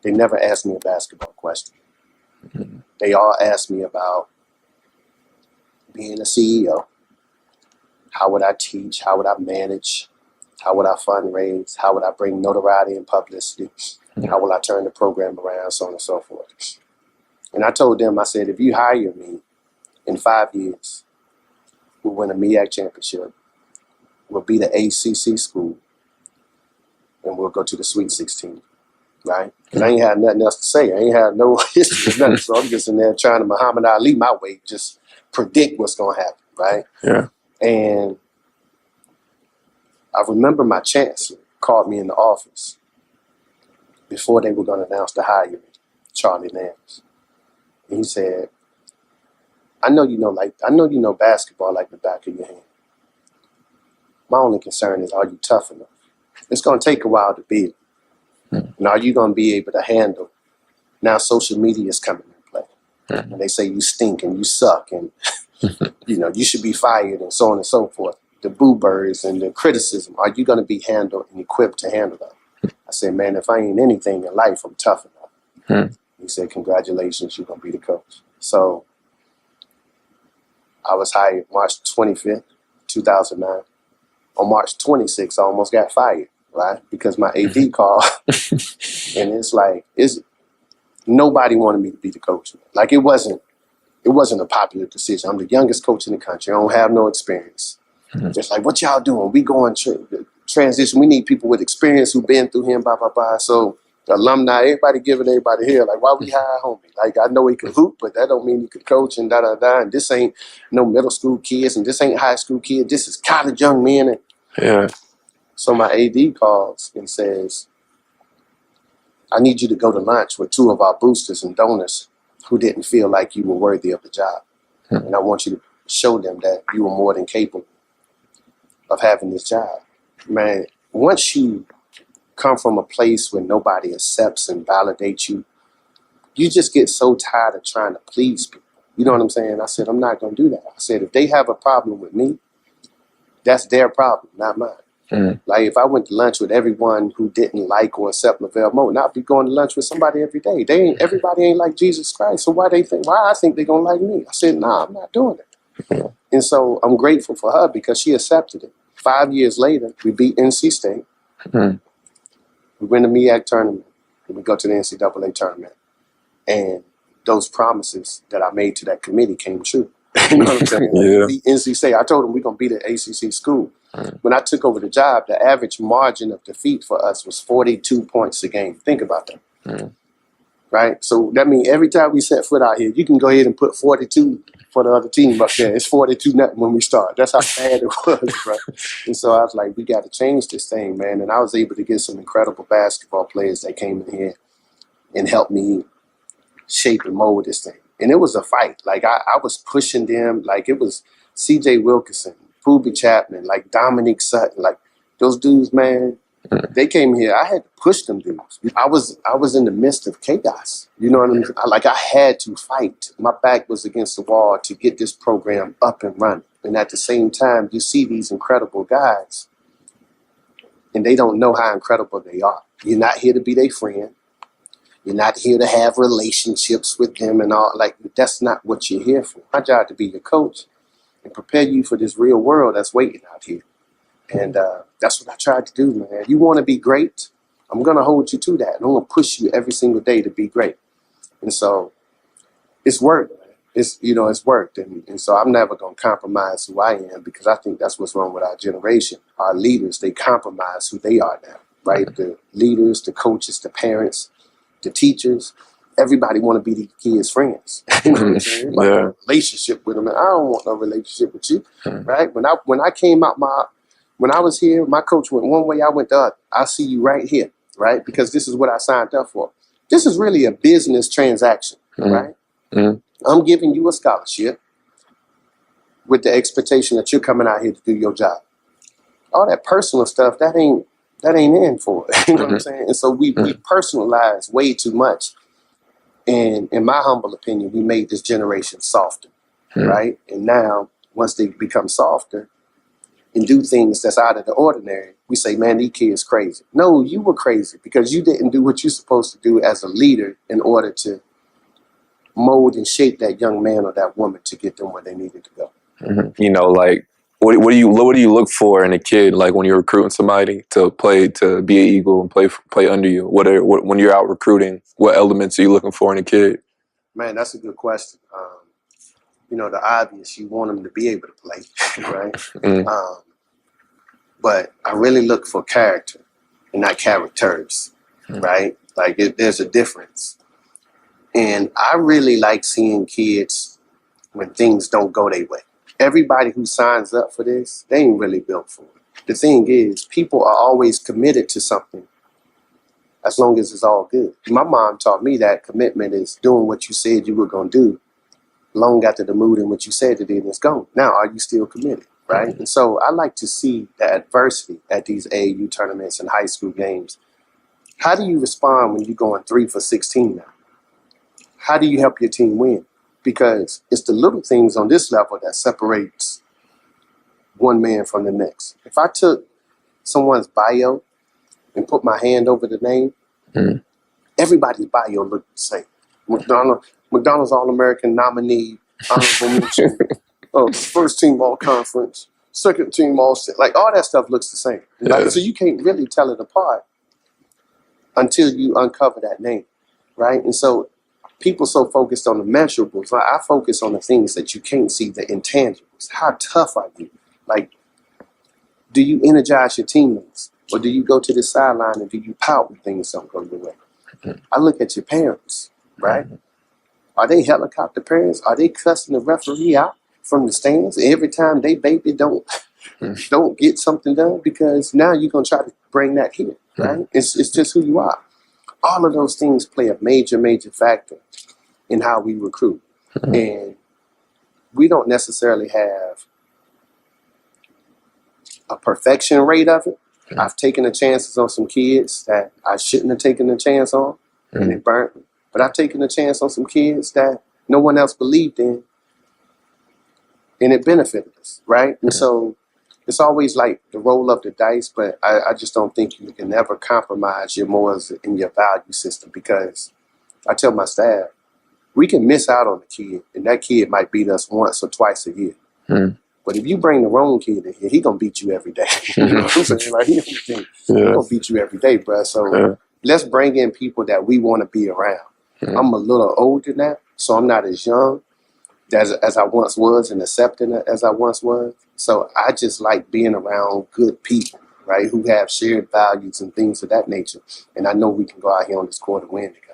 they never asked me a basketball question. They all asked me about being a CEO. How would I teach? How would I manage? How would I fundraise? How would I bring notoriety and publicity? How will I turn the program around, so on and so forth? And I told them, I said, if you hire me in 5 years, we'll win a MEAC championship, we'll be the ACC school, and we'll go to the Sweet 16, right? Because I ain't had nothing else to say. I ain't had no history or nothing. So I'm just in there trying to Muhammad Ali my way, just predict what's going to happen, right? Yeah. And I remember my chancellor called me in the office before they were going to announce the hire, Charlie Nance. And he said, I know you know basketball like the back of your hand. My only concern is, are you tough enough? It's going to take a while to build. And are you going to be able to handle? Now social media is coming into play. And they say you stink and you suck and you should be fired and so on and so forth. The boo birds and the criticism, are you going to be handled and equipped to handle that? I said, man, if I ain't anything in life, I'm tough enough. He said, congratulations, you're going to be the coach. So I was hired March 25th, 2009. On March 26th, I almost got fired, right? Because my AD called. And it's like, nobody wanted me to be the coach. Like, it wasn't a popular decision. I'm the youngest coach in the country. I don't have no experience. Just like, what y'all doing? We going transition. We need people with experience who've been through here, blah, blah, blah. So the alumni, everybody giving everybody here. Like, why we hire homie? Like, I know he could hoop, but that don't mean he could coach and da-da-da. And this ain't no middle school kids and this ain't high school kids. This is college young men. And Yeah. so my AD calls and says, I need you to go to lunch with 2 of our boosters and donors who didn't feel like you were worthy of the job. And I want you to show them that you were more than capable of having this job. Man, once you come from a place where nobody accepts and validates you, you just get so tired of trying to please people. You know what I'm saying? I said, I'm not going to do that. I said, if they have a problem with me, that's their problem, not mine. Like, if I went to lunch with everyone who didn't like or accept Levelle Moton, I'd be going to lunch with somebody every day. Everybody ain't like Jesus Christ. So why I think they're going to like me? I said, nah, I'm not doing it. And so I'm grateful for her because she accepted it. 5 years later, we beat NC State. We win the MEAC tournament. And we go to the NCAA tournament. And those promises that I made to that committee came true. You know what I'm saying? Yeah. Beat NC State. I told them we're going to be the ACC school. When I took over the job, the average margin of defeat for us was 42 points a game. Think about that. Right? So that means every time we set foot out here, you can go ahead and put 42 for the other team up there. It's 42-0 when we start. That's how bad it was, right? And so I was like, we got to change this thing, man. And I was able to get some incredible basketball players that came in here and helped me shape and mold this thing. And it was a fight. Like, I was pushing them. Like, it was C.J. Wilkinson, Poobie Chapman, like Dominique Sutton. Like, those dudes, man, they came here. I had to push them dudes. I was in the midst of chaos. You know what I mean? I had to fight. My back was against the wall to get this program up and running. And at the same time, you see these incredible guys, and they don't know how incredible they are. You're not here to be their friend. You're not here to have relationships with them and all. Like, that's not what you're here for. My job to be your coach and prepare you for this real world that's waiting out here. And that's what I tried to do, man. You want to be great? I'm going to hold you to that. And I'm going to push you every single day to be great. And so it's worked, man. It's worked. And so I'm never going to compromise who I am, because I think that's what's wrong with our generation. Our leaders, they compromise who they are now, right? The leaders, the coaches, the parents, the teachers, everybody want to be the kids' friends. You know what I'm saying? Like, a relationship with them. And I don't want no relationship with you, right? When I came out when I was here, my coach went one way, I went the other. I'll see you right here, right? Because this is what I signed up for. This is really a business transaction, right? I'm giving you a scholarship with the expectation that you're coming out here to do your job. All that personal stuff, that ain't in for it. You know what I'm saying? And so we personalize way too much. And in my humble opinion, we made this generation softer, right? And now, once they become softer, and do things that's out of the ordinary, we say, man, these kids crazy. No, you were crazy because you didn't do what you're supposed to do as a leader in order to mold and shape that young man or that woman to get them where they needed to go. Mm-hmm. You know, like what do you look for in a kid, like when you're recruiting somebody to be an Eagle and play under you? When you're out recruiting, what elements are you looking for in a kid? Man, that's a good question. You know, the obvious, you want them to be able to play, right? Mm. But I really look for character and not characters, right? Like there's a difference. And I really like seeing kids when things don't go their way. Everybody who signs up for this, they ain't really built for it. The thing is, people are always committed to something as long as it's all good. My mom taught me that commitment is doing what you said you were going to do long after the mood in which you said it is gone. Now, are you still committed, right? And so I like to see the adversity at these AAU tournaments and high school games. How do you respond when you're going 3 for 16 now? How do you help your team win? Because it's the little things on this level that separates one man from the next. If I took someone's bio and put my hand over the name, everybody's bio looked the same. McDonald's All-American nominee, honorable mention, first team All-Conference, second team All-State. Like all that stuff looks the same. Like, so you can't really tell it apart until you uncover that name, right? And so people so focused on the measurables. I focus on the things that you can't see, the intangibles. How tough are you? Like, do you energize your teammates? Or do you go to the sideline and do you pout when things don't go your way? I look at your parents, right? Are they helicopter parents? Are they cussing the referee out from the stands every time they baby don't get something done? Because now you're going to try to bring that here, right? It's just who you are. All of those things play a major, major factor in how we recruit. And we don't necessarily have a perfection rate of it. I've taken the chances on some kids that I shouldn't have taken a chance on, and it burnt me. But I've taken a chance on some kids that no one else believed in, and it benefited us, right? And so it's always like the roll of the dice, but I just don't think you can ever compromise your morals and your value system, because I tell my staff, we can miss out on a kid, and that kid might beat us once or twice a year. But if you bring the wrong kid in here, he gonna beat you every day. You know what I'm saying? Like, he gonna beat you every day, bro. So let's bring in people that we want to be around. I'm a little older now, so I'm not as young as I once was and accepting as I once was. So I just like being around good people, right, who have shared values and things of that nature. And I know we can go out here on this court and win together.